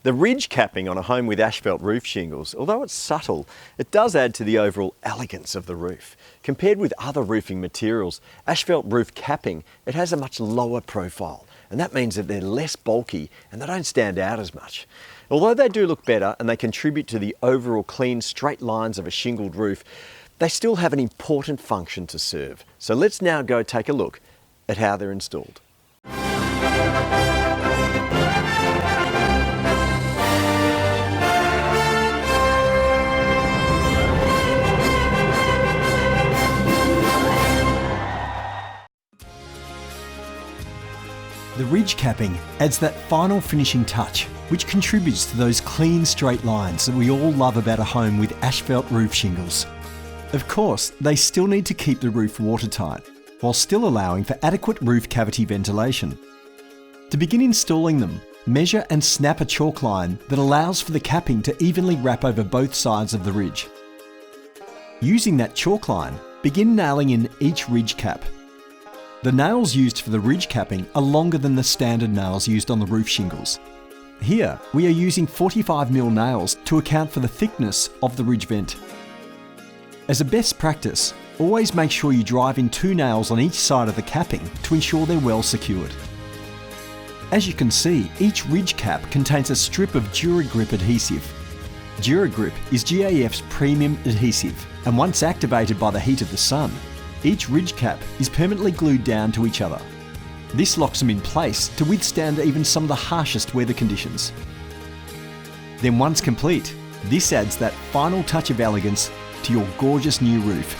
The ridge capping on a home with asphalt roof shingles, although it's subtle, it does add to the overall elegance of the roof. Compared with other roofing materials, asphalt roof capping, it has a much lower profile, and that means that they're less bulky and they don't stand out as much. Although they do look better and they contribute to the overall clean, straight lines of a shingled roof, they still have an important function to serve. So let's now go take a look at how they're installed. The ridge capping adds that final finishing touch, which contributes to those clean straight lines that we all love about a home with asphalt roof shingles. Of course, they still need to keep the roof watertight, while still allowing for adequate roof cavity ventilation. To begin installing them, measure and snap a chalk line that allows for the capping to evenly wrap over both sides of the ridge. Using that chalk line, begin nailing in each ridge cap. The nails used for the ridge capping are longer than the standard nails used on the roof shingles. Here, we are using 45mm nails to account for the thickness of the ridge vent. As a best practice, always make sure you drive in 2 nails on each side of the capping to ensure they're well secured. As you can see, each ridge cap contains a strip of DuraGrip adhesive. DuraGrip is GAF's premium adhesive, and once activated by the heat of the sun, each ridge cap is permanently glued down to each other. This locks them in place to withstand even some of the harshest weather conditions. Then once complete, this adds that final touch of elegance to your gorgeous new roof.